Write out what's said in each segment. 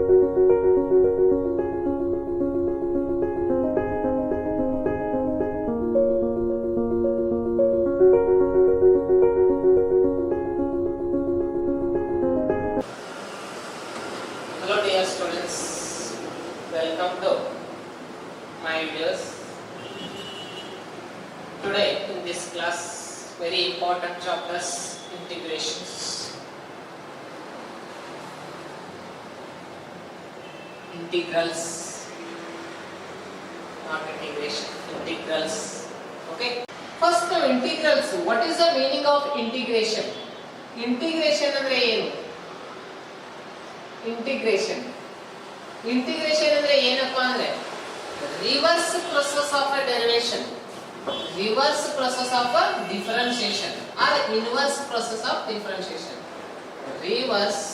Hello dear students, welcome to my videos. Today in this class, very important chapters, integrations. Integrals, not integration, integrals. Okay. First integrals, what is the meaning of integration? Integration andre ಏನು? Integration ಅಂದ್ರೆ ಏನಪ್ಪಾ ಅಂದ್ರೆ reverse process of a derivation, reverse process of a differentiation or inverse process of differentiation. Reverse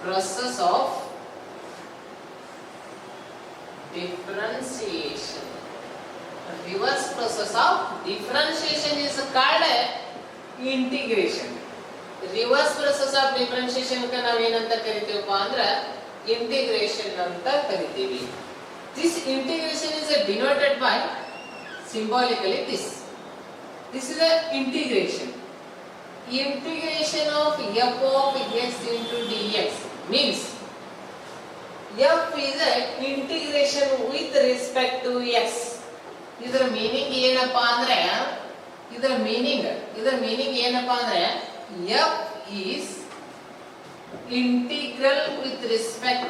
process of differentiation, reverse process of differentiation is called integration. Reverse process of differentiation ಕ ನಾವು ಏನಂತ ಕರಿತೀವಪ್ಪ ಅಂದ್ರೆ integration ಅಂತ ಕರಿತೀವಿ. This integration is denoted by symbolically this is a integration. Integration of f of x into dx means f is a integration with respect to x. ಇದರ meaning ಏನಪ್ಪಾ ಅಂದ್ರೆ ಇದರ ಮೀನಿಂಗ್ ಏನಪ್ಪಾ ಅಂದ್ರೆ f is integral with respect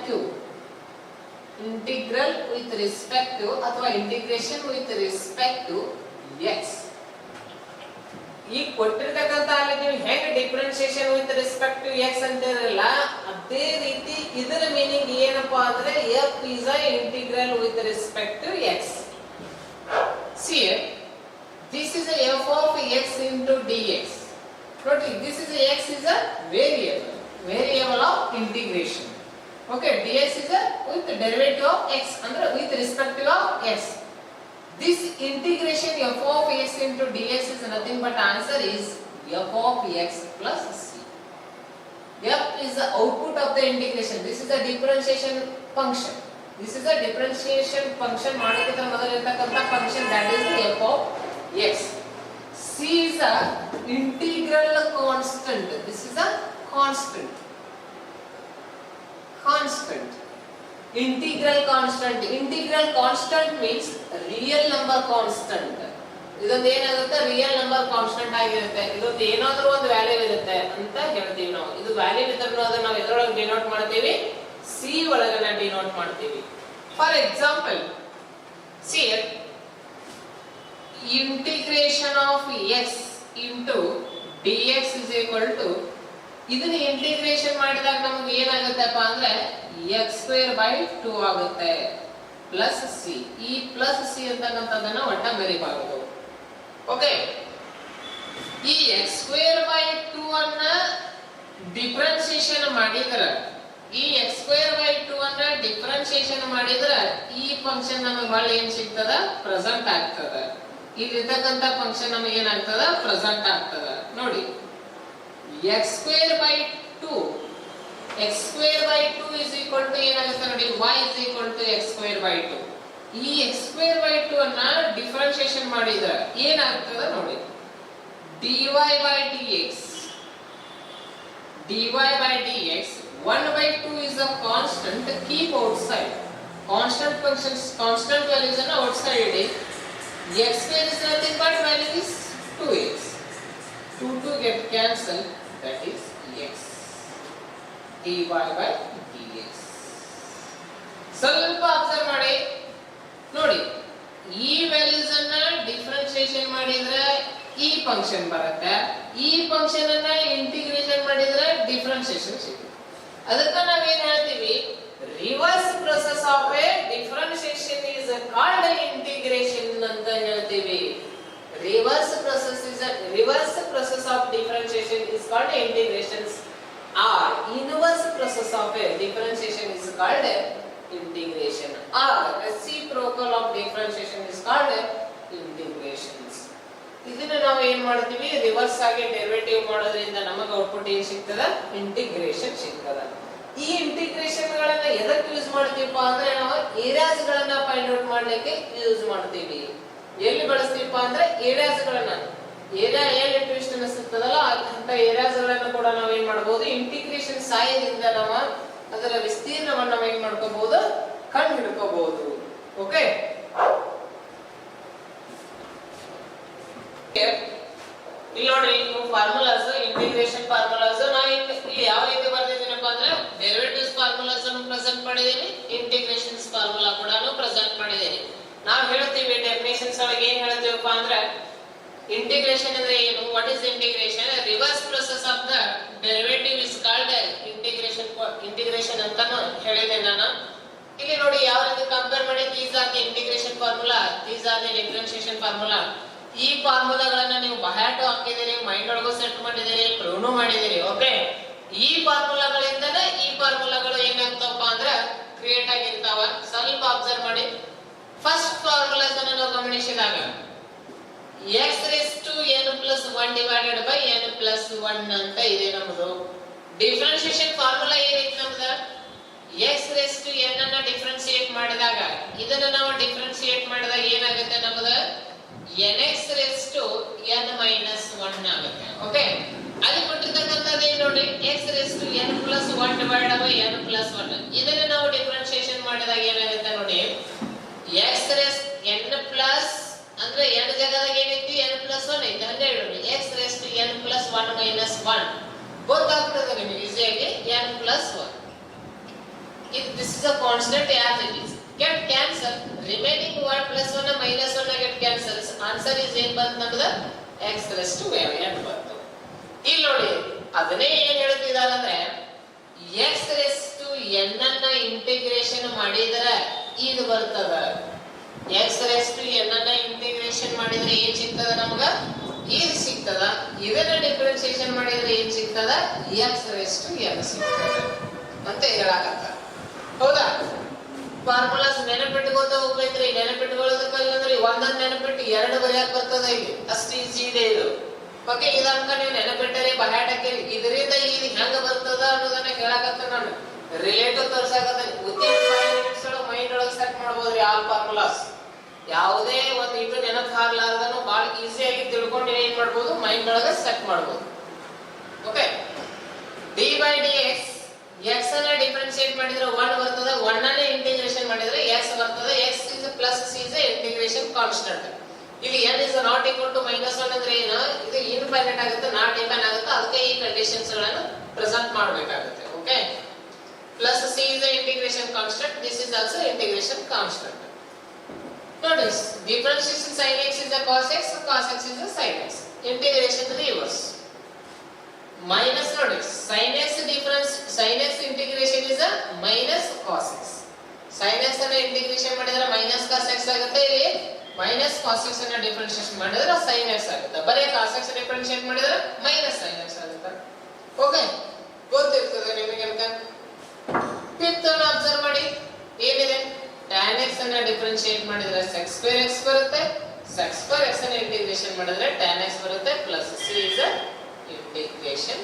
to ಅಥವಾ integration with respect to x. ಈ ಕೊಟ್ಟಿರ್ತಕ್ಕಂತ ಅಲ್ಲಿ ನೀವು ಹೆಂಗ್ differentiation with respect to x ಅಂತಿರಲ್ಲ, ಅದೇ ರೀತಿ ಇದರ ಮೀನಿಂಗ್ ಏನಪ್ಪಾ ಅಂದ್ರೆ f is a integral with respect to x. See, this is a f of x into dx. Notice this is a x is a variable of integration. Okay, dx is a with derivative of x andre with respect of x. This integration f of x into dx is nothing but answer is f of x plus c. F is the output of the integration. This is a differentiation function. ಮಾಡೋದಕ್ಕೆ ಮೊದಲು ಇರತಕ್ಕಂತ function that is the f of x. C is a integral constant. This is a constant. Integral constant means real number constant. ಇದೊಂದು ಏನಾಗುತ್ತೆ, real number constant ಆಗಿರುತ್ತೆ. ಇದೊಂದು ಏನಾದರೂ ಒಂದು value ಇರುತ್ತೆ ಅಂತ ಹೇಳ್ತೀವಿ ನಾವು. ಇದು ವ್ಯಾಲ್ಯೂ ಇದ್ರೂ ಅದನ್ನ ನಾವು ಎದರೊಳಗೆ ಡಿನೋಟ್ ಮಾಡ್ತೀವಿ, ಸಿ ಒಳಗನ ಡಿನೋಟ್ ಮಾಡ್ತೀವಿ. For example, C integration of x into dx is equal to, ಇದನ್ನ ಇಂಟಿಗ್ರೇಷನ್ ಮಾಡಿದಾಗ ನಮಗೆ ಏನಾಗುತ್ತಪ್ಪ ಅಂದ್ರೆ x²/2 ಆಗುತ್ತೆ ಪ್ಲಸ್ ಸಿ. ಈ ಪ್ಲಸ್ ಸಿ ಅಂತಕ್ಕಂಥದ್ದನ್ನ ಒಟ್ಟ ಬರೀಬಾರದು. ಓಕೆ, ಈ x²/2 ಅನ್ನ ಡಿಫರೆನ್ಸಿಯೇಷನ್ ಮಾಡಿದ್ರೆ, ಈ ಫಂಕ್ಷನ್ ನಮಗೆ ಹೊಳ್ಳಿ ಏನ್ ಸಿಗ್ತದ, ಪ್ರೆಸೆಂಟ್ ಆಗ್ತದ. ಇಲ್ಲಿರ್ತಕ್ಕಂಥ ಫಂಕ್ಷನ್ ನಮಗೆ ಏನಾಗ್ತದ, ಪ್ರೆಸೆಂಟ್ ಆಗ್ತದ. ನೋಡಿ, x²/2 is equal to ಏನಾಗುತ್ತೆ ನೋಡಿ, y is equal to x²/2. ಈ x²/2 ಅನ್ನ ಡಿಫರೆನ್ಸಿಯೇಷನ್ ಮಾಡಿದ್ರೆ ಏನಾಗ್ತದ ನೋಡಿ, dy/dx 1/2 is a constant, keep outside. Constant functions, constant values are outside it. x² is nothing but value is 2x. 2 get cancelled, that is x. dy/dx. ಸ್ವಲ್ಪ observe ಮಾಡಿ ನೋಡಿ, ಈ values ಅನ್ನ ಡಿಫರೆನ್ಸಿಯೇಷನ್ ಮಾಡಿದ್ರೆ ಈ ಫಂಕ್ಷನ್ ಬರುತ್ತೆ, ಈ ಫಂಕ್ಷನ್ ಅನ್ನ ಇಂಟಿಗ್ರೇಷನ್ ಮಾಡಿದ್ರೆ ಡಿಫರೆನ್ಸಿಯೇಷನ್ ಸಿಗುತ್ತೆ. ಅದಕ್ಕೆ ನಾವೇನ್ ಹೇಳ್ತೀವಿ, reverse process of a differentiation is called integration ಅಂತ ಹೇಳ್ತೀವಿ. Reverse process of differentiation is called integrations, or inverse process of a differentiation is called integration, or reciprocal of differentiation is called integrations. ಇದನ್ನ ನಾವು ಏನು ಮಾಡ್ತೀವಿ, reverse ಆಗಿ derivative ಮಾಡೋದ್ರಿಂದ ನಮಗೆ output ಏನು ಸಿಗ್ತದ, ಇಂಟಿಗ್ರೇಷನ್ ಸಿಗ್ತದ. ಈ ಇಂಟಿಗ್ರೇಷನ್ ಗಳನ್ನ ಎದಕ್ಕೆ ಯೂಸ್ ಮಾಡ್ತೀವಪ್ಪ ಅಂದ್ರೆ ನಾವು ಏರಿಯಾಸ್ ಗಳನ್ನ ಫೈಂಡ್ ಔಟ್ ಮಾಡ್ಲಿಕ್ಕೆ ಯೂಸ್ ಮಾಡ್ತೀವಿ. ಎಲ್ಲಿ ಬಳಸ್ತೀವಪ್ಪ ಅಂದ್ರೆ ಏರಿಯಾಸ್ ಗಳನ್ನ, ಏರಿಯಾ ಎಲ್ಲಿ ಟ್ವಿಸ್ಟ್ ಅನಿಸುತ್ತದಲ್ಲ ಅಂತ ಏರಿಯಾಸ್ ಗಳನ್ನ ಕೂಡ ನಾವು ಏನ್ ಮಾಡಬಹುದು, ಇಂಟಿಗ್ರೇಷನ್ ಸಹಾಯದಿಂದ ನಾವು ಅದರ ವಿಸ್ತೀರ್ಣವನ್ನು ನಾವು ಏನ್ ಮಾಡ್ಕೋಬಹುದು, ಕಂಡು ಹಿಡ್ಕೋಬಹುದು. ಓಕೆ, ಇಲ್ಲಿ ನೋಡ್ರಿ ನೀವು ಫಾರ್ಮುಲಾಸ್, ಇಂಟಿಗ್ರೇಷನ್ ಫಾರ್ಮುಲಾಸ್ ನಾವು ಇಲ್ಲಿ ಯಾವ ರೀತಿ ಬರ್ತಿದ್ದೀನಪ್ಪ ಅಂದ್ರೆ ಡೆರಿವೇಟಿವ್ಸ್ ಫಾರ್ಮುಲಾಸ್ ಅನ್ನು ಪ್ರೆಸೆಂಟ್ ಮಾಡಿದೀನಿ, ಇಂಟಿಗ್ರೇಷನ್ಸ್ ಫಾರ್ಮುಲಾ ಕೂಡ ಪ್ರೆಸೆಂಟ್ ಮಾಡಿದೀನಿ. ನಾವು ಹೇಳ್ತೀವಿ ಡೆಫಿನೇಷನ್ಸ್ ಒಳಗೆ ಏನ್ ಹೇಳ್ತೀವಪ್ಪ ಅಂದ್ರೆ ಇಂಟಿಗ್ರೇಷನ್ ಅಂದ್ರೆ ಏನು, what is integration, reverse process of the derivative is called integration ಅಂತ ಹೇಳಿದೆ ನಾನು. ಇಲ್ಲಿ ನೋಡಿ ಯಾವ ರೀತಿ ಕಂಪೇರ್ ಮಾಡಿ, these are the integration formula, these are the differentiation formula. ಈ ಫಾರ್ಮುಲಾಗಳನ್ನ ನೀವು ಬಹ್ಯಾಟು ಹಾಕಿದಿರಿ, ಮೈಂಡ್ ಒಳಗೂ ಸೆಟ್ ಮಾಡಿದಿರಿ, ಪ್ರೂವ್ ಮಾಡಿದಿರಿ. ಓಕೆ, ಈ ಫಾರ್ಮುಲಾಗಳಿಂದನೇ ಈ ಫಾರ್ಮುಲಾಗಳು ಏನಾಗ್ತಾವಪ್ಪ ಅಂದ್ರೆ ಕ್ರಿಯೇಟ್ ಆಗಿರ್ತಾವ. ಸ್ವಲ್ಪ ಅಬ್ಸರ್ವ್ ಮಾಡಿ. ಫಸ್ಟ್ ಫಾರ್ಮುಲಾಸ್ ಅನ್ನು ನಾವು ಗಮನಿಸಿದಾಗ x raised to n plus 1 divided by n plus 1 ಅಂತ ಇದೆ ನಮ್ಮದು. ಡಿಫರೆನ್ಷಿಯೇಷನ್ ಫಾರ್ಮುಲಾ ಏನೈತೆ ನಮ್ದು, x raised to n ಅನ್ನ ಡಿಫರೆನ್ಷಿಯೇಟ್ ಮಾಡಿದಾಗ, ಇದನ್ನ ನಾವು ಡಿಫರೆನ್ಷಿಯೇಟ್ ಮಾಡಿದಾಗ ಏನಾಗುತ್ತೆ ನಮ್ಮದು nx raised to n minus 1 ಆಗುತ್ತೆ. ಓಕೆ, ಅಲ್ಲಿ ಕೊಟ್ಟಿರ್ತಕ್ಕಂಥದ್ದು ಏನು ನೋಡಿ, x raised to n plus 1 divided by n plus 1. ಇದನ್ನ ನಾವು ಡಿಫರೆನ್ಷಿಯೇಷನ್ ಮಾಡಿದಾಗ ಏನಾಗುತ್ತೆ ನೋಡಿ, x raised n plus ಅಂದ್ರೆ n ಜಾಗದಾಗ ಏನೈತಿ, n plus 1 ಐತಿ, ಹಂಗೆ ನೋಡಿ x raised to n plus 1 minus 1 ಗೊತ್ತಾಗ್ತದೆ ನಿಮಗೆ ಈಸಿಯಾಗಿ, n plus 1. If this is a constant as it is, get cancel, remaining 1 plus 1 minus 1 get cancels, answer is ಏನು ಬಂತು ನಮ್ಮದು x raised to n ಬಂತು. ಇಲ್ಲಿ ನೋಡಿ ಅದನ್ನೇ ಏನು ಹೇಳ್ತಿದ್ದಾರೆ ಅಂದ್ರೆ x raised to n ಅನ್ನ ಇಂಟಿಗ್ರೇಷನ್ ಮಾಡಿದರೆ ಇದು ಬರ್ತದ. x raised to n ಅನ್ನ ಇಂಟಿಗ್ರೇಷನ್ ಮಾಡಿದ್ರೆ ಏನ್ ಸಿಗ್ತದ ನಮಗ, ಇದು ಸಿಗ್ತದ. ಇದನ್ನ ಡಿಫರೆನ್ಷಿಯೇಷನ್ ಮಾಡಿದ್ರೆ ಏನ್ ಸಿಗ್ತದ, x raised to n ಸಿಗ್ತದ ಅಂತ ಹೇಳಕತ್ತ. ಹೌದಾ, ಫಾರ್ಮುಲಾಸ್ ನೆನಪಿಟ್ಕೋತಾ ಹೋಗ್ಬೇಕ್ರಿ. ನೆನಪಿಟ್ಕೊಳ್ಳೋದಕ್ಕಲ್ಲಂದ್ರೆ ಒಂದೊಂದು ನೆನಪಿಟ್ಟು ಎರಡು ಬರೆಯಕ್ ಬರ್ತದ, ಇಲ್ಲಿ ಅಷ್ಟು ಈಜಿ ಇದೆ ಇದು. ಓಕೆ, ಇದಂಕ ನೀವು ನೆನಪಿಟ್ಟರೆ ಬಹ್ಯಾಟಕ್ಕೆ ಇದರಿಂದ ಇದು ಹೆಂಗ ಬರ್ತದ ಅನ್ನೋದನ್ನ ಹೇಳಕತ್ತ. ನಾನು ರಿಲೇಟಿವ್ ತೋರ್ಸಾಕತ್ತ. ವಿತಿನ್ 5 minutes ಒಳಗೆ ಮೈಂಡ್ ಒಳಗೆ ಸೆಟ್ ಮಾಡಬಹುದ್ರಿ ಆಲ್ ಫಾರ್ಮುಲಾಸ್. ಯಾವುದೇ ಒಂದು ಇದು ನೆನಪು ಹಾರ್ಲಾರ್ದನು ಬಹಳ ಈಸಿಯಾಗಿ ತಿಳ್ಕೊಂಡು ಏನ್ ಮಾಡ್ಬೋದು, ಮೈಂಡ್ ಒಳಗೆ ಸೆಟ್ ಮಾಡ್ಬೋದು. Okay, D by D X, x ಅನ್ನ ಡಿಫರೆನ್ಷಿಯೇಟ್ ಮಾಡಿದ್ರೆ 1 ಬರ್ತದ, 1 ಅನ್ನ ಇಂಟಿಗ್ರೇಷನ್ ಮಾಡಿದ್ರೆ x ಬರ್ತದ. x is plus c is integration constant. ಇಲ್ಲಿ n is not equal to minus 1 ಅಂದ್ರೆ ಏನು, ಇದು ಇನ್ಫೈನೈಟ್ ಆಗುತ್ತೆ, ನಾಟ್ ಈವನ್ ಆಗುತ್ತೆ. ಅದಕ್ಕೆ ಈ ಕಂಡೀಷನ್ಸ್ ಗಳನ್ನು ಪ್ರೆಸೆಂಟ್ ಮಾಡಬೇಕಾಗುತ್ತೆ. Okay, plus c is integration constant, this is also integration constant. Notice differentiation sin x is a cos x, cos x is a sin x. Integration reverse. Minus notice sin x difference, sin x integration is a minus cos x. sin x ಅನ್ನು integration ಮಾಡಿದ್ರೆ minus cos x ಆಗುತ್ತೆ. ಇಲ್ಲಿ minus cos x ಅನ್ನು differentiate ಮಾಡಿದ್ರೆ sin x ಆಗುತ್ತೆ. ಬರೀ cos x differentiate ಮಾಡಿದ್ರೆ minus sin x ಆಗುತ್ತೆ. ಓಕೆ, ಗೊತ್ತಿರ್ತದೆ ನಿಮಗೆ ಅಂತ. ಫಿಫ್ತ್ ಅನ್ನು ಅಬ್ಸರ್ವ್ ಮಾಡಿ ಏನಿದೆ, tan x ಅನ್ನು ಡಿಫರೆನ್ಷಿಯೇಟ್ ಮಾಡಿದ್ರೆ sec square x ಬರುತ್ತೆ, sec square x ಅನ್ನು ಇಂಟಿಗ್ರೇಷನ್ ಮಾಡಿದ್ರೆ tan x ಬರುತ್ತೆ, plus c is a integration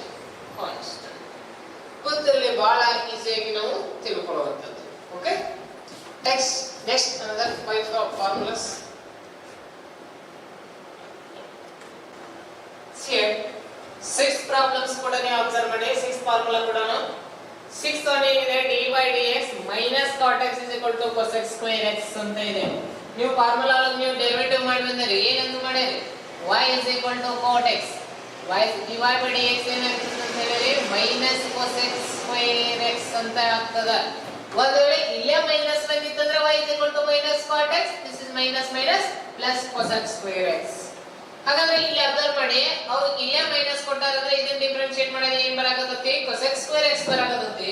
constant. ಗೊತ್ತಿರಲಿ, ಬಹಳ ಈಸಿಯಾಗಿ ನಾವು ತಿಳ್ಕೊಳ್ಳುವಂಥದ್ದು. Okay, next another 5 formulas. here 6 problems ಕೂಡ ನೀವು ಅಬ್ಸರ್ವ್ ಮಾಡಿ. 6 ಫಾರ್ಮುಲಾ ಕೂಡ 6 ಒನ್ ಏನಿದೆ, dy dx minus cot x is equal to cos x square x ಅಂತ ಇದೆ. ನೀವು ಫಾರ್ಮುಲಾ ಒಳಗೆ ನೀವು ಡೆರಿವೇಟಿವ್ ಮಾಡಿ ಬಂದರೆ ಏನೆಂದು ಮಾಡಿರಿ, y is equal to cot x, y dy by dx ಏನಾಗ್ತದೆ ಅಂತ ಹೇಳಿದ್ರೆ minus cos x square x ಅಂತ ಆಗ್ತದ. ಒಂದು ವೇಳೆ ಇಲ್ಲೇ minus ಬಂದಿತ್ತಂದ್ರೆ y is equal to minus cot x, this is minus minus plus cos x square x. ಹಾಗಾದ್ರೆ ಇಲ್ಲಿ ಅಬ್ಸರ್ವ್ ಮಾಡಿ, ಅವ್ರು ಇಲ್ಲೇ ಮೈನಸ್ ಕೊಟ್ಟಾರಂದ್ರೆ ಇದನ್ನ ಡಿಫರೆನ್ಷಿಯೇಟ್ ಮಾಡಿದ್ರೆ ಏನ್ ಬರಾಕತೈತಿ, cos x square x ಬರಾಕತೈತಿ.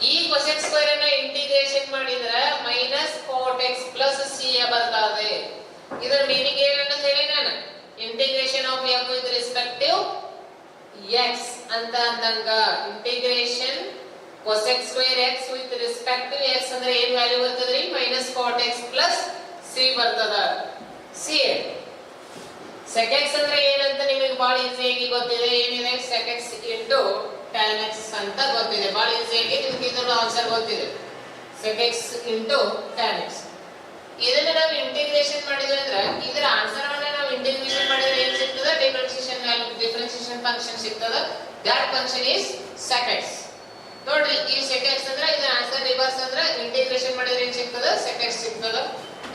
ಈ cos x square ಅನ್ನ ಇಂಟಿಗ್ರೇಷನ್ ಮಾಡಿದ್ರೆ minus cot x plus c ಬರ್ತದೆ. ಇದರ ಮೀನಿಂಗ್ ಏನಂತ ಹೇಳಿ ನಾನು, integration of f with respect to x ಅಂತ ಅಂದಂಗ integration cos x square x with respect to x ಅಂದ್ರೆ ಏನ್ ವ್ಯಾಲ್ಯೂ ಬರ್ತದ್ರಿ, minus cot x plus c ಬರ್ತದ. c sec x ಅಂದ್ರೆ ಏನಂತ ನಿಮಗೆ ಬಹಳ ಈಸಿಯಾಗಿ ಗೊತ್ತಿದೆ, ಏನಿದೆ sec x into tan x ಅಂತ ಗೊತ್ತಿದೆ. ಬಹಳ ಈಸಿ ಆಗಿ ನಿಮಗೆ ಇದರ ಆನ್ಸರ್ ಗೊತ್ತಿದೆ. sec x into tan x. ಇದನ್ನ ನಾವು ಇಂಟಿಗ್ರೇಷನ್ ಮಾಡಿದ್ರೆ ಅಂದ್ರೆ ಇದರ ಆನ್ಸರ್ ಅನ್ನು ನಾವು ಇಂಟಿಗ್ರೇಷನ್ ಮಾಡಿದ್ರೆ ಏನು ಸಿಗ್ತದೆ? ಡಿಫರೆನ್ಷಿಯೇಷನ್ ವ್ಯಾಲ್ಯೂ, ಡಿಫರೆನ್ಷಿಯೇಷನ್ ಫಂಕ್ಷನ್ ಸಿಗ್ತದೆ. That function is sec x. ನೋಡ್ರಿ, ಈ sec x ಅಂದ್ರೆ ಇದರ ಆನ್ಸರ್ ರಿವರ್ಸ್ ಅಂದ್ರೆ ಇಂಟಿಗ್ರೇಷನ್ ಮಾಡಿದ್ರೆ ಏನು ಸಿಗ್ತದೆ? sec x ಸಿಗ್ತದೆ.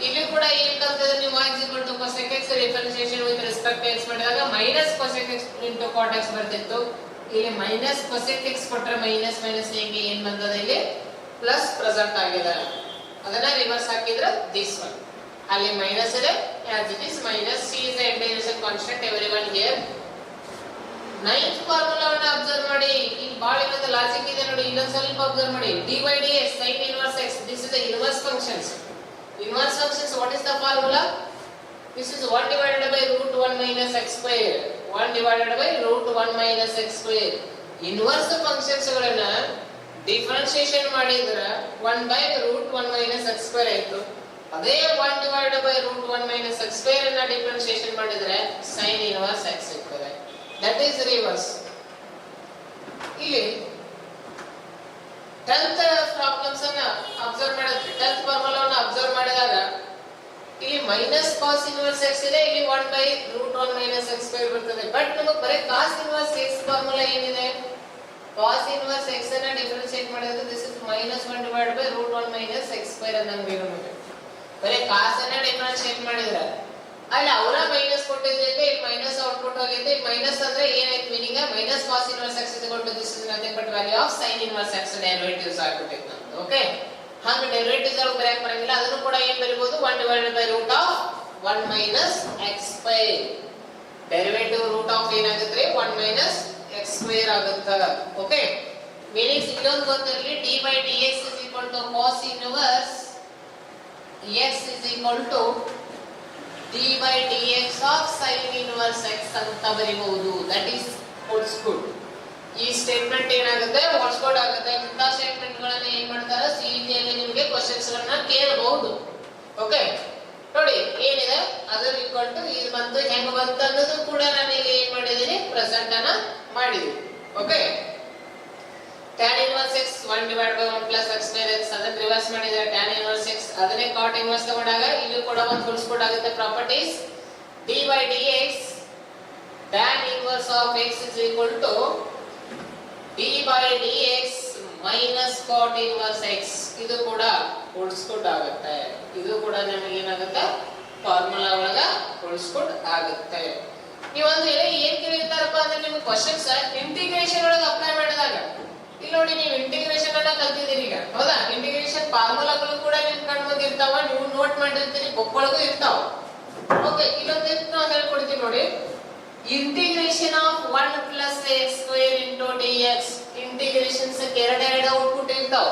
ಇಲ್ಲಿ ಕೂಡ ಏನು ಕಲ್ತಿದ್ರೆ ನೀವು y = cosec x differentiation with respect x ಮಾಡಿದಾಗ minus cosec x into cot x ಬರ್ತಿತ್ತು. ಇಲ್ಲಿ ಮೈನಸ್ cosec x ಕೊಟ್ರೆ ಮೈನಸ್ ಮೈನಸ್ ಹೆಂಗೆ ಏನು ಬಂದದ? ಇಲ್ಲಿ ಪ್ಲಸ್ ಪ್ರೆಸೆಂಟ್ ಆಗಿದೆ. ಅದನ್ನ ರಿವರ್ಸ್ ಹಾಕಿದ್ರೆ ದಿಸ್ ಒನ್. ಅಲ್ಲಿ ಮೈನಸ್ ಇದೆ, as it is minus. c is the integration constant everyone here. Ninth ಫಾರ್ಮುಲಾವನ್ನು ಅಬ್ಸರ್ವ್ ಮಾಡಿ. ಇಲ್ಲಿ ಬಹಳ ಇನ್ನೊಂದು ಲಾಜಿಕ್ ಇದೆ ನೋಡಿ, ಇನ್ನೊಂದು ಸ್ವಲ್ಪ ಅಬ್ಸರ್ವ್ ಮಾಡಿ. dy dx sin inverse x, this is the inverse functions. Inverse functions, what is the formula? This is 1 divided by root 1 minus x square. 1 divided by root 1 minus x square. Inverse functions ಗಳನ್ನ differentiation ಮಾಡಿದ್ರೆ 1 by root 1 minus x square ಆಯ್ತು. ಅದೇ 1 divided by root 1 minus x square ಅನ್ನ differentiation ಮಾಡಿದ್ರೆ sin inverse x ಸಿಗ್ತದೆ. That is reverse. ಇಲ್ಲಿ 10th problems ಅನ್ನ observe ಮಾಡಿದ್ರೆ 10th ಫಾರ್ಮುಲಾವನ್ನು ಅಬ್ಸರ್ವ್ ಮಾಡಿದಾಗ ಇಲ್ಲಿ ಮೈನಸ್ cos inverse x ಇದೆ, ಇಲ್ಲಿ 1 by root 1 minus x square ಬರ್ತದೆ. ಬಟ್ ನಮಗೆ ಬರೀ cos inverse x ಫಾರ್ಮುಲಾ ಏನಿದೆ? cos inverse x ಅನ್ನ ಡಿಫರೆನ್ಷಿಯೇಟ್ ಮಾಡಿದ್ರೆ this is minus 1 divided by root 1 minus x square ಅನ್ನಂಗೆ ನಮಗೆ. ಬರೀ cos ಅನ್ನ ಡಿಫರೆನ್ಷಿಯೇಟ್ ಮಾಡಿದ್ರೆ ಅಲ್ಲಿ ಅವರ ಮೈನಸ್ ಕೊಟ್ಟಿದ್ರಿಂದ ಇಲ್ಲಿ ಮೈನಸ್ ಔಟ್ಪುಟ್ ಹೋಗಿದೆ. ಇಲ್ಲಿ ಮೈನಸ್ ಅಂದ್ರೆ ಏನಾಯ್ತು meaning? Minus cos inverse x is equal to this is nothing but value of sin inverse x derivatives ಆಗ್ಬಿಟ್ಟಿದೆ ನಮ್ದು. ಓಕೆ, ಹಂಗ ಡೆರಿವೇಟಿವ್ಸ್ ಒಳಗೆ ಬರೆಯಕ್ಕೆ ಬರಂಗಿಲ್ಲ. ಅದನ್ನು ಕೂಡ ಏನು ಬರೀಬಹುದು? 1 divided by root of 1 minus x square. Derivative root of ಏನಾಗುತ್ತೆ? 1 minus x square ಆಗುತ್ತೆ. ಓಕೆ, ಮೀನಿಂಗ್ಸ್ ಇಲ್ಲೊಂದು ಗೊತ್ತಿರಲಿ. dy dx is equal to cos inverse x is equal to dy dx of sin inverse x ಅಂತ ಬರೀಬಹುದು. That is what's good. ಈ statement ಏನಾಗುತ್ತೆ? What's good ಆಗುತ್ತೆ. ಇಂಥ ಸ್ಟೇಟ್ಮೆಂಟ್ ಗಳನ್ನ ಏನ್ ಮಾಡ್ತಾರೆ? ಸಿಇಟಿಯಲ್ಲಿ ನಿಮಗೆ ಕ್ವೆಶ್ಚನ್ಸ್ ಗಳನ್ನ ಕೇಳಬಹುದು. ಓಕೆ, ನೋಡಿ ಏನಿದೆ ಅದರ ಈಕ್ವಲ್ ಟು ಇದು ಬಂತು. ಹೆಂಗ್ ಬಂತು ಅನ್ನೋದು ಕೂಡ ನಾನು ಇಲ್ಲಿ ಏನ್ ಮಾಡಿದ್ದೀನಿ? ಪ್ರೆಸೆಂಟ್ ಅನ್ನ ಮಾಡಿದ್ದೀನಿ. Okay, tan inverse x 1 divided by 1 plus x square x ಅದನ್ನ ರಿವರ್ಸ್ ಮಾಡಿದ್ರೆ tan inverse x ಅದನ್ನೇ cot inverse ತಗೊಂಡಾಗ ಇಲ್ಲಿ ಕೂಡ ಒಂದು ರೂಲ್ಸ್ ಆಗುತ್ತೆ properties. dy dx tan inverse of x is equal to dy dx minus cot inverse x. ಇದು ಕೂಡ ರೂಲ್ಸ್ ಆಗುತ್ತೆ. ಇದು ಕೂಡ ನಮಗೆ ಏನಾಗುತ್ತೆ? ಫಾರ್ಮುಲಾ ಒಳಗ ರೂಲ್ಸ್ ಆಗುತ್ತೆ. ನೀವು ಒಂದು ಏನ್ ಕೇಳಿರ್ತಾರಪ್ಪ ಅಂದ್ರೆ ನಿಮ್ಗೆ ಕ್ವೆಶ್ಚನ್ಸ್ ಇಂಟಿಗ್ರೇಷನ್ ಒಳಗೆ ಅಪ್ಲೈ ಮಾಡಿದಾಗ ಇಲ್ಲಿ ನೋಡಿ, ನೀವು ಇಂಟಿಗ್ರೇಷನ್ ಅನ್ನ ಕಲ್ತಿದ್ದೀರಿ ಈಗ, ಹೌದಾ? ಇಂಟಿಗ್ರೇಷನ್ ಫಾರ್ಮುಲಾಗಳು ಕೂಡ ನಿಮ್ ಕಣ್ಣು ಮುಂದೆ ಇರ್ತಾವ, ನೀವು ನೋಟ್ ಮಾಡಿರ್ತೀರಿ, ಬುಕ್ ಒಳಗೂ ಇರ್ತಾವ. ಓಕೆ, ಇಲ್ಲೊಂದು ನಾವು ಹೇಳ್ಕೊಡ್ತೀವಿ ನೋಡಿ. Integration of 1 plus x square into dx. Integrations ಎರಡೆರಡು ಔಟ್ಪುಟ್ ಇರ್ತಾವ.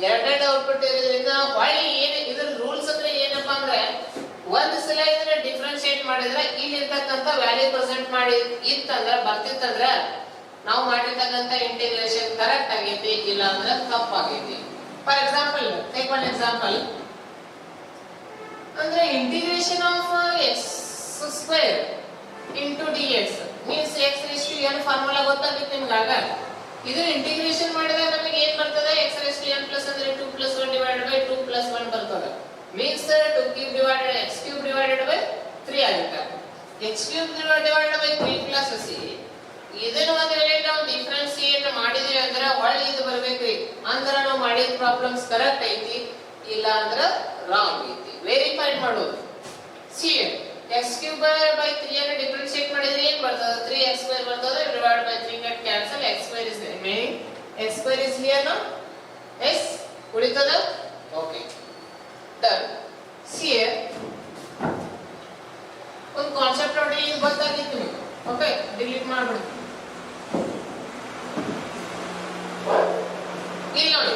ಎರಡೆರಡು ಔಟ್ಪುಟ್ ಇರೋದ್ರಿಂದ ಹೊಳ್ಳಿ ಏನು ಇದ್ರ ರೂಲ್ಸ್ ಅಂದ್ರೆ ಏನಪ್ಪಾ ಅಂದ್ರೆ, ಒಂದ್ ಸಲ ಇದನ್ನ ಡಿಫರೆನ್ಶಿಯೇಟ್ ಮಾಡಿದ್ರೆ ಇಲ್ಲಿ ಇರ್ತಕ್ಕಂಥ ವ್ಯಾಲ್ಯೂ ಪ್ರೆಸೆಂಟ್ ಮಾಡಿ ಇತ್ತಂದ್ರ ಬರ್ತಿತ್ತಂದ್ರ ನಾವು ಮಾಡಿರ್ತಕ್ಕಂಥ ಇಂಟಿಗ್ರೇಷನ್ ಕರೆಕ್ಟ್ ಆಗೈತಿ, ಇಲ್ಲ ಅಂದ್ರೆ ತಪ್ಪಾಗೈತಿ. For example, take one example ಅಂದ್ರೆ integration of x square into dx means x raised to n formula ಗೊತ್ತಾಗುತ್ತೆ ನಿಮಗೆ. ಆಗ ಇದು ಇಂಟಿಗ್ರೇಷನ್ ಮಾಡಿದಾಗ ನಮಗೆ ಏನು ಬರ್ತದೆ? x raised to n plus ಅಂದ್ರೆ 2 plus 1 divided by 2 plus 1 ಬರ್ತದೆ. means 2 cube divided x cube divided by 3 ಆಗುತ್ತೆ. x cube divided by 3 plus c. ಇದನ್ನ ಒಂದು ವೇಳೆ ನಾವು ಡಿಫರೆನ್ಶಿಯೇಟ್ ಮಾಡಿದ್ವಿ ಅಂದ್ರೆ ಹೊಳ್ಳಿ ಇದು ಬರಬೇಕ್ರಿ. ಅಂದ್ರೆ ನಾವು ಮಾಡಿದ ಪ್ರಾಬ್ಲಮ್ಸ್ ಕರೆಕ್ಟ್ ಐತಿ, ಇಲ್ಲ ಅಂದ್ರೆ ರಾಂಗ್ ಐತಿ. ವೆರಿಫೈ ಮಾಡೋದು. ಸಿ x cube by 3 ಅನ್ನು ಡಿಫರೆನ್ಶಿಯೇಟ್ ಮಾಡಿದ್ರೆ ಏನು ಬರ್ತದೆ? 3x square ಬರ್ತದೆ. Divide by 3 get cancel. x square is remaining. x square is here now. yes ಉಳಿತದ. Okay, done. ಸಿ ಒಂದು ಕಾನ್ಸೆಪ್ಟ್ ನೋಡಿ, ಇದು ಗೊತ್ತಾಗಿತ್ತು ನಿಮಗೆ. ಓಕೆ, ಡಿಲೀಟ್ ಮಾಡ್ಬಿಡಿ. ಇಲ್ಲಿ ನೋಡಿ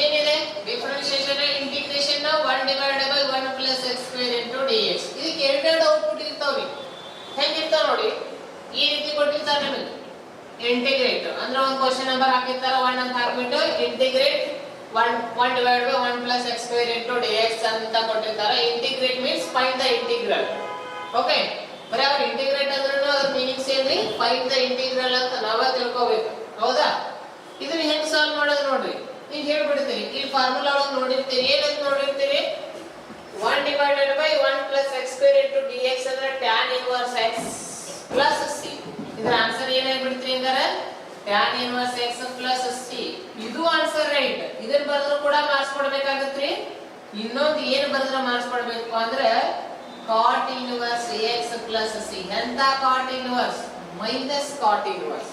ಏನಿದೆ? Differentiation integration 1 divided by 1 plus x square into dx. ಇದಕ್ಕೆ ಎರಡೆರಡು ಔಟ್ಪುಟ್ ಇರ್ತಾವ್ರಿ. ಹೆಂಗಿರ್ತಾವ ನೋಡಿ, ಈ ರೀತಿ ಕೊಟ್ಟಿರ್ತಾರೆ ನಿಮಗೆ. ಇಂಟಿಗ್ರೇಟ್ ಅಂದ್ರೆ ಒಂದು ಕ್ವಶ್ಚನ್ ನಂಬರ್ ಹಾಕಿರ್ತಾರ, 1 ಅಂತ ಹಾಕ್ಬಿಟ್ಟು integrate 1 divided by 1 plus x square into dx ಅಂತ ಕೊಟ್ಟಿರ್ತಾರೆ. Integrate means find the integral. Okay, ಬರೀ ಅವ್ರ ಇಂಟಿಗ್ರೇಟ್ ಅಂದ್ರೂ ಅದ್ರ ಮೀನಿಂಗ್ಸ್ ಏನ್ರಿ? ಫೈಂಡ್ ದ ಇಂಟಿಗ್ರಲ್ ಅಂತ ನಾವೇ ತಿಳ್ಕೋಬೇಕು. ಹೌದಾ? ಇದನ್ನ ಹೆಂಗ್ ಸಾಲ್ವ್ ಮಾಡೋದು ನೋಡ್ರಿ. ಈಗ ಹೇಳ್ಬಿಡ್ತೀನಿ, ಈ ಫಾರ್ಮುಲಾ ಒಳಗೆ ನೋಡಿರ್ತೀರಿ, ಏನಂತ ನೋಡಿರ್ತೀರಿ, 1 divided by 1 plus x square into d x ಅಂದ್ರೆ tan inverse x plus c. ಇದರ ಆನ್ಸರ್ ಏನಾಗ್ಬಿಡ್ತೀರಿ ಹಂಗಾರೆ? Tan inverse x plus c. ಇದು ಆನ್ಸರ್ ರೈಟ್. ಇದನ್ನ ಬರೆದ್ರು ಕೂಡ ಮಾರ್ಕ್ಸ್ ಕೊಡ್ಬೇಕಾಗತ್ರಿ. ಇನ್ನೊಂದು ಏನು ಬರೆದ್ರೆ ಮಾರ್ಕ್ಸ್ ಕೊಡ್ಬೇಕು ಅಂದ್ರೆ cot inverse x plus c. ಎಂತ cot inverse? Minus cot inverse.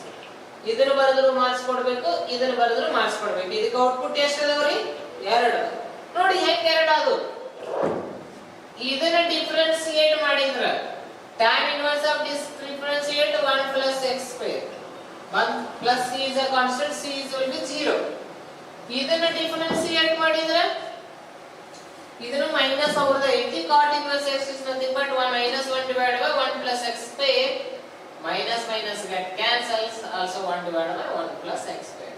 ಇದನ್ನ ಬರೆದ್ರು ಮಾರ್ಕ್ಸ್ ಕೊಡ್ಬೇಕು, ಇದನ್ನ ಬರೆದ್ರು ಮಾರ್ಕ್ಸ್ ಕೊಡ್ಬೇಕು. ಇದಕ್ಕೆ ಔಟ್ಪುಟ್ ಎಷ್ಟು ಅದಾವ್ರಿ? 2. ನೋಡಿ ಹೆಂಗ್ 2 ಅದು. ಇದನ್ನ ಡಿಫರೆನ್ಸಿಯೇಟ್ ಮಾಡಿದ್ರ tan inverse of this differentiate 1 plus x square. 1 plus c is a constant, c is equal to 0. ಇದನ್ನ ಡಿಫರೆನ್ಸಿಯೇಟ್ ಮಾಡಿದ್ರ ಇದನ್ನು ಮೈನಸ್ ಅವರದ ಐತಿ. cot inverse x is nothing but 1 minus 1 divided by 1 plus x square. Minus minus get cancels, also 1 divided by 1 plus x square.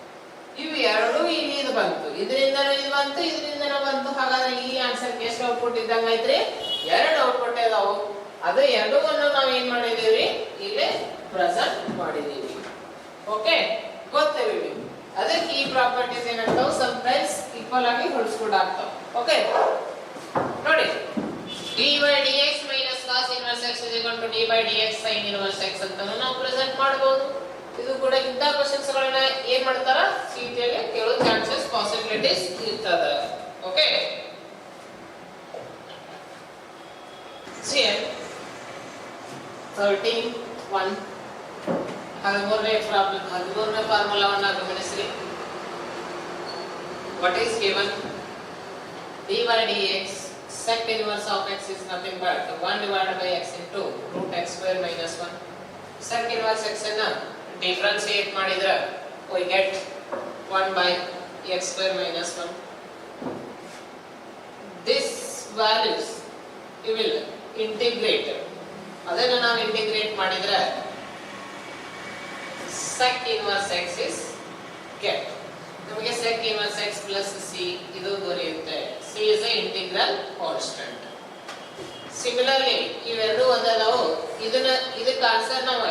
ಇವು ಎರಡು ಇಲ್ಲಿ ಇದು ಬಂತು, ಇದರಿಂದನೂ ಇದು ಬಂತು, ಇದರಿಂದನೂ ಬಂತು. ಹಾಗಾದ್ರೆ ಈ ಆನ್ಸರ್ ಗೆ ಎಷ್ಟು ಔಟ್ಪುಟ್ ಇದ್ದಂಗ ಐತ್ರಿ? 2 ಔಟ್ಪುಟ್ ಇದಾವು. ಅದು ಎರಡನ್ನು ನಾವು ಏನ್ ಮಾಡಿದೀವಿ? ಇಲ್ಲಿ ಪ್ರೆಸೆಂಟ್ ಮಾಡಿದೀವಿ. ಓಕೆ, ಗೊತ್ತೇವಿ. ಅದಕ್ಕೆ ಈ ಪ್ರಾಪರ್ಟೀಸ್ ಏನಾಗ್ತಾವ? ಸಮ್ ಟೈಮ್ಸ್ ಈಕ್ವಲ್ ಆಗಿ ಹೊಲ್ಸ್ಕೊಂಡು ಆಗ್ತಾವ. ಓಕೆ ನೋಡಿ, dy dx minus cos inverse x is equal to d by dx sin inverse x ಅಂತ ನಾವು ಪ್ರೆಸೆಂಟ್ ಮಾಡಬಹುದು. ಇದು ಕೂಡ ಇಂಥ ಕ್ವೆಶ್ಚನ್ಸ್ ಗಳನ್ನ ಏನ್ ಮಾಡ್ತಾರ? ಸಿಟಿಯಲ್ಲಿ ಕೇಳೋ ಚಾನ್ಸಸ್ ಪಾಸಿಬಿಲಿಟೀಸ್ ಇರ್ತದ. ಓಕೆ, ಸೇಮ್ 13(1) 13ನೇ ಪ್ರಾಬ್ಲಮ್, 13ನೇ ಫಾರ್ಮುಲಾವನ್ನ ಗಮನಿಸಿ. what is given? dy dx sec inverse of x is nothing but 1 divided by x into root x square minus 1. sec inverse x ಅನ್ನ ಡಿಫರೆನ್ಸಿಯೇಟ್ ಮಾಡಿದ್ರೆ we get 1 by x square minus 1. this values you will integrate. ಅದನ್ನ ನಾವು integrate ಮಾಡಿದ್ರೆ sec inverse x is get. ನಮಗೆ sec inverse x plus c ಇದು ದೊರೆಯುತ್ತೆ. c is a integral constant. Similarly ಇವೆರಡು ಒಂದದಾವು. ಇದಕ್ಕೆ answer ನಾವು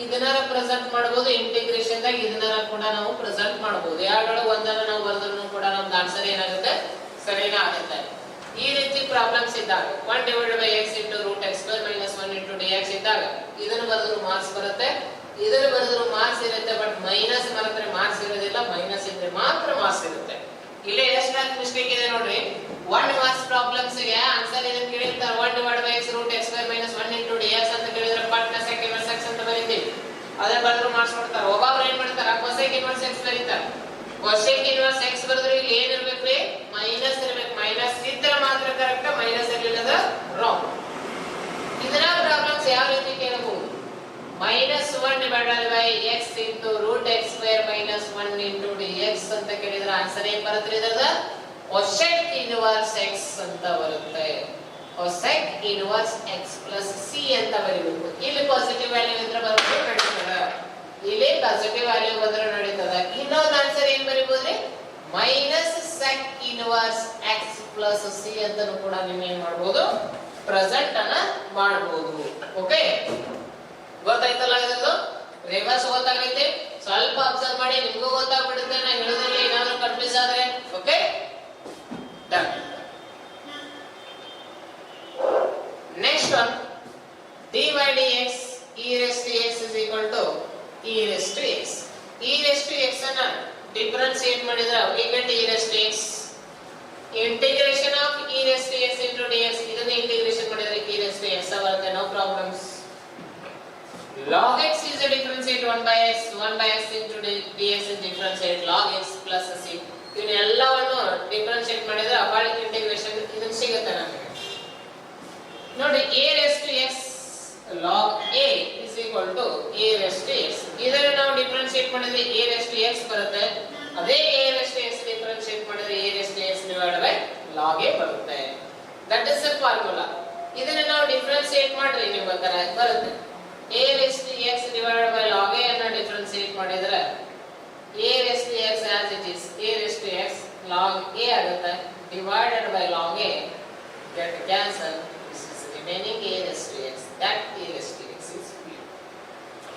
ಇದನ್ನ ರೆಪ್ರೆಸೆಂಟ್ ಮಾಡಬಹುದು, ಇಂಟಿಗ್ರೇಷನ್ ದಾಗ ಇದನ್ನ ಕೂಡ ನಾವು ಪ್ರೆಸೆಂಟ್ ಮಾಡಬಹುದು. ಯಾವ್ದೊಳ ಒಂದನ್ನ ನಾವು ಬರೆದ್ರೂ ಕೂಡ ನಮ್ದು ಆನ್ಸರ್ ಏನಾಗುತ್ತೆ? ಸರಿನಾ ಆಗುತ್ತೆ. ಈ ರೀತಿ ಪ್ರಾಬ್ಲಮ್ಸ್ ಇದ್ದಾಗ 1 divided by x into root x square minus 1 into dx ಇದ್ದಾಗ ಇದನ್ನ ಬರೆದ್ರು ಮಾರ್ಕ್ಸ್ ಬರುತ್ತೆ, ಇದನ್ನ ಬರೆದ್ರು ಮಾರ್ಕ್ಸ್ ಇರುತ್ತೆ. ಬಟ್ ಮೈನಸ್ ಬರೆದ್ರೆ ಮಾರ್ಕ್ಸ್ ಇರೋದಿಲ್ಲ, ಮೈನಸ್ ಇದ್ರೆ ಮಾತ್ರ ಮಾರ್ಕ್ಸ್ ಇರುತ್ತೆ. ಇಲ್ಲಿ ಎಷ್ಟು ಮಿಸ್ಟೇಕ್ ಇದೆ ನೋಡ್ರಿ. 1 ಮಾರ್ಕ್ಸ್ ಪ್ರಾಬ್ಲಮ್ಸ್ ಗೆ ಆನ್ಸರ್ ಇದನ್ನ ಕೇಳಿರ್ತಾರೆ 1 divided by x root x square minus 1 into dx ಅಂತ ಕೇಳಿದ್ರೆ ಪಟ್ನ sec inverse x ಅಂತ ಬರೀತೀವಿ. ಅದನ್ನ ಬರೆದ್ರು ಮಾರ್ಕ್ಸ್ ಕೊಡ್ತಾರೆ. ಒಬ್ಬೊಬ್ರು ಏನ್ ಮಾಡ್ತಾರೆ? cosec inverse x ಬರೀತಾರೆ. cosec inverse x ಬರೆದ್ರೆ ಇಲ್ಲಿ ಏನ್ ಇರ್ಬೇಕ್ರಿ? ಮೈನಸ್ ಇರ್ಬೇಕು. ಮೈನಸ್ ಇದ್ರೆ ಮಾತ್ರ ಕರೆಕ್ಟ್, ಮೈನಸ್ ಇರಲಿಲ್ಲ ರಾಂಗ್. ಇದರ ಪ್ರಾಬ್ಲಮ್ಸ್ ಯಾವ ರೀತಿ ಕೇಳಬಹುದು? -1 divided by x into root x square minus 1 into dx ಅಂತ ಕೇಳಿದ್ರೆ ಆನ್ಸರ್ ಏನ್ ಬರುತ್ತೆ? ಇದರದ cosec inverse x ಅಂತ ಬರುತ್ತೆ. cosec inverse x plus c ಅಂತ ಬರೀಬೇಕು. ಇಲ್ಲಿ ಪಾಸಿಟಿವ್ ವ್ಯಾಲ್ಯೂ ಇದ್ರೆ ಬರುತ್ತೆ ನಡೀತದ, ಇಲ್ಲಿ ಪಾಸಿಟಿವ್ ವ್ಯಾಲ್ಯೂ ಬಂದ್ರೆ ನಡೀತದ. ಇನ್ನೊಂದು ಆನ್ಸರ್ ಏನ್ ಬರೀಬಹುದ್ರಿ? -sec inverse x plus c ಅಂತನೂ ಕೂಡ ನೀವು ಏನ್ ಮಾಡಬಹುದು? ಪ್ರೆಸೆಂಟ್ ಅನ್ನ ಮಾಡಬಹುದು. ಓಕೆ, ಗೊತ್ತಾಯ್ತಲ್ಲ? ಇದನ್ನು ರಿವರ್ಸ್ ಗೊತ್ತಾಗೈತೆ, ಸ್ವಲ್ಪ ಅಬ್ಸರ್ವ್ ಮಾಡಿ, ನಿಮಗೂ ಗೊತ್ತಾಗ್ಬಿಡುತ್ತೆ. ನಾ ಹೇಳೋದ್ರಲ್ಲಿ ಏನಾದ್ರೂ ಕನ್ಫ್ಯೂಸ್ ಆದ್ರೆ okay done. Next one, dy dx e raised to x is equal to e raised to x. e raised to x ಅನ್ನ ಡಿಫರೆನ್ಸಿಯೇಟ್ ಮಾಡಿದ್ರೆ we get e raised to x. Integration of e raised to x into dx, ಇದನ್ನ integration ಮಾಡಿದ್ರೆ e raised to x ಬರುತ್ತೆ. No problems. log x is a differentiate 1 by x into dx is differentiate log x plus c. ಇವನ್ನೆಲ್ಲವನ್ನು differentiate ಮಾಡಿದ್ರೆ apart integration ಇದನ್ನ ಸಿಗುತ್ತೆ ನಮಗೆ. ನೋಡಿ a raised to x log a is equal to a raised to x. ಇದನ್ನ ನಾವು differentiate ಮಾಡಿದ್ರೆ a raised to x ಬರುತ್ತೆ. ಅದೇ a raised to x differentiate ಮಾಡಿದ್ರೆ a raised to x divided by log a ಬರುತ್ತೆ. That is the formula. ಇದನ್ನ ನಾವು differentiate ಮಾಡ್ರಿ ನೀವು ಬರುತ್ತೆ. a raised to x divided by log a ಅನ್ನು ಡಿಫರೆನ್ಷಿಯೇಟ್ ಮಾಡಿದ್ರೆ a raised to x as it is a raised to x log a ಆಗುತ್ತೆ. divided by log a get cancel, this is remaining a raised to x, that a raised to x is b.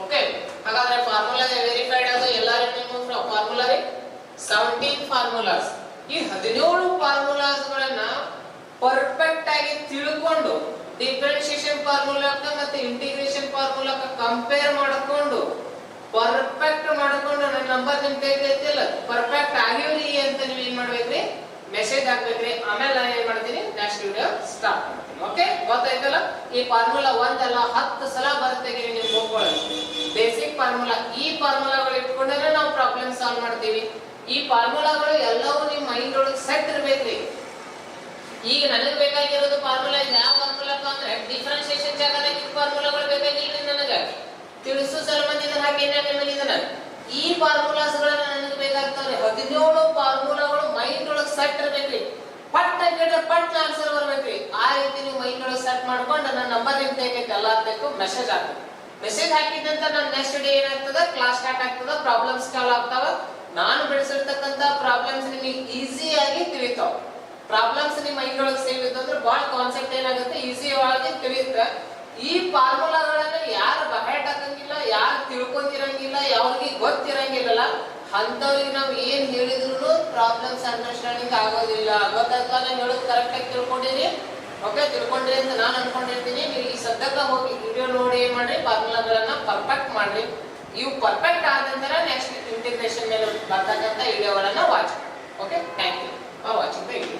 Okay, ಹಾಗಾದ್ರೆ formula verified ಅದು ಎಲ್ಲರೂ ನಿಮ್ಮ formula ರೀ 17 formulas. ಈ 17 formulas ಗಳನ್ನ perfect ಆಗಿ ತಿಳ್ಕೊಂಡು ಡಿಫರೆನ್ಷಿಯೇಷನ್ ಫಾರ್ಮುಲಾಕ ಮತ್ತೆ ಇಂಟಿಗ್ರೇಷನ್ ಫಾರ್ಮುಲಾಕ ಕಂಪೇರ್ ಮಾಡಿಕೊಂಡು ಪರ್ಫೆಕ್ಟ್ ಮಾಡಿಕೊಂಡು ನನ್ನ ನಂಬರ್ ನಿಮ್ ಕೈಗೆ ಐತಿಲ್ಲ ಪರ್ಫೆಕ್ಟ್ ಆಗಿವ್ರಿ ಅಂತ ನೀವು ಏನ್ ಮಾಡ್ಬೇಕ್ರಿ ಮೆಸೇಜ್ ಹಾಕ್ಬೇಕ್ರಿ. ಆಮೇಲೆ ನಾನು ಏನ್ ಮಾಡ್ತೀನಿ ನೆಕ್ಸ್ಟ್ ವಿಡಿಯೋ ಸ್ಟಾರ್ಟ್ ಮಾಡ್ತೀನಿ. ಓಕೆ, ಗೊತ್ತಾಯ್ತಲ್ಲ? ಈ ಫಾರ್ಮುಲಾ ಒಂದಲ್ಲ 10 ಸಲ ಬರುತ್ತೆ ನಿಮ್ ಹೋಗ್ಕೊಳ್ಳಿ. ಬೇಸಿಕ್ ಫಾರ್ಮುಲಾ, ಈ ಫಾರ್ಮುಲಾಗಳು ಇಟ್ಕೊಂಡ್ರೆ ನಾವು ಪ್ರಾಬ್ಲಮ್ ಸಾಲ್ವ್ ಮಾಡ್ತೀವಿ. ಈ ಫಾರ್ಮುಲಾಗಳು ಎಲ್ಲವೂ ನಿಮ್ ಮೈಂಡ್ ಒಳಗೆ ಸೆಟ್ ಇರ್ಬೇಕ್ರಿ. ಈಗ ನನಗೆ ಬೇಕಾಗಿರೋದು ಫಾರ್ಮುಲಾ ಯಾವ ಫಾರ್ಮುಲಾಕ ಅಂದ್ರೆ ಡಿಫರೆನ್ಷಿಯೇಷನ್ ಜಾಗದಾಗ ಈ ಫಾರ್ಮುಲಾಗಳು ಬೇಕಾಗಿಲ್ಲ ನನಗೆ ತಿಳಿಸು ಸಲುವಾಗಿ ಇದನ್ನ ಹಾಕಿನ ನಿಮಗೆ ಇದನ್ನ ಈ ಫಾರ್ಮುಲಾಸ್ ಗಳನ್ನ ನನಗೆ ಬೇಕಾಗ್ತಾವ್ರಿ. 17 ಫಾರ್ಮುಲಾಗಳು ಮೈಂಡ್ ಒಳಗೆ ಸೆಟ್ ಇರ್ಬೇಕ್ರಿ. ಪಟ್ ಹಾಕಿದ್ರೆ ಪಟ್ ಆನ್ಸರ್ ಬರ್ಬೇಕ್ರಿ. ಆ ರೀತಿ ನೀವು ಮೈಂಡ್ ಒಳಗೆ ಸೆಟ್ ಮಾಡ್ಕೊಂಡು ನನ್ನ ನಂಬರ್ ನಿಮ್ ತೆಗೆದು ಎಲ್ಲ ಹಾಕ್ಬೇಕು, ಮೆಸೇಜ್ ಹಾಕ್ಬೇಕು. ಮೆಸೇಜ್ ಹಾಕಿದಂತ ನನ್ನ ನೆಕ್ಸ್ಟ್ ಡೇ ಏನಾಗ್ತದ ಕ್ಲಾಸ್ ಸ್ಟಾರ್ಟ್ ಆಗ್ತದ, ಪ್ರಾಬ್ಲಮ್ಸ್ ಸಾಲ್ವ್ ಆಗ್ತಾವ. ನಾನು ಬಿಡಿಸಿರ್ತಕ್ಕಂತ ಪ್ರಾಬ್ಲಮ್ಸ್ ನಿಮಗೆ ಈಸಿ ಆಗಿ ತಿಳಿತಾವ. ಪ್ರಾಬ್ಲಮ್ಸ್ ನಿಮ್ಮ ಮೈಂಡ್ ಒಳಗೆ ಸೇವ್ ಇತ್ತು ಅಂದ್ರೆ ಬಹಳ ಕಾನ್ಸೆಪ್ಟ್ ಏನಾಗುತ್ತೆ ಈಸಿ ಆಗಿ ತಿಳಿಯುತ್ತೆ. ಈ ಫಾರ್ಮುಲಾಗಳನ್ನ ಯಾರು ಬಹೆಟ್ ಹಾಕಂಗಿಲ್ಲ, ಯಾರು ತಿಳ್ಕೊಂತಿರಂಗಿಲ್ಲ, ಯಾವ್ರಿಗೆ ಗೊತ್ತಿರಂಗಿಲ್ಲ ಅಂತವ್ರಿಗೆ ನಾವು ಏನ್ ಹೇಳಿದ್ರು ಪ್ರಾಬ್ಲಮ್ಸ್ ಅಂಡರ್ಸ್ಟ್ಯಾಂಡಿಂಗ್ ಆಗೋದಿಲ್ಲ. ಗೊತ್ತಾಯ್ತಾ? ನಾನು ಹೇಳೋದು ಕರೆಕ್ಟ್ ಆಗಿ ತಿಳ್ಕೊಂಡಿರಿ. ಓಕೆ, ತಿಳ್ಕೊಂಡ್ರಿ ಅಂತ ನಾನು ಅನ್ಕೊಂಡಿರ್ತೀನಿ. ನೀವು ಈ ಸದ್ಯಕ್ಕೆ ಹೋಗಿ ವಿಡಿಯೋ ನೋಡಿ ಏನ್ ಮಾಡ್ರಿ ಫಾರ್ಮುಲಾಗಳನ್ನ ಪರ್ಫೆಕ್ಟ್ ಮಾಡ್ರಿ. ಇವು ಪರ್ಫೆಕ್ಟ್ ಆದ ನಂತರ ನೆಕ್ಸ್ಟ್ ಇಂಟಿಗ್ರೇಷನ್ ಮೇಲೆ ಬರ್ತಕ್ಕಂಥ ವಿಡಿಯೋಗಳನ್ನ ವಾಚ್ ಮಾಡಿ. Okay, thank you for watching the video.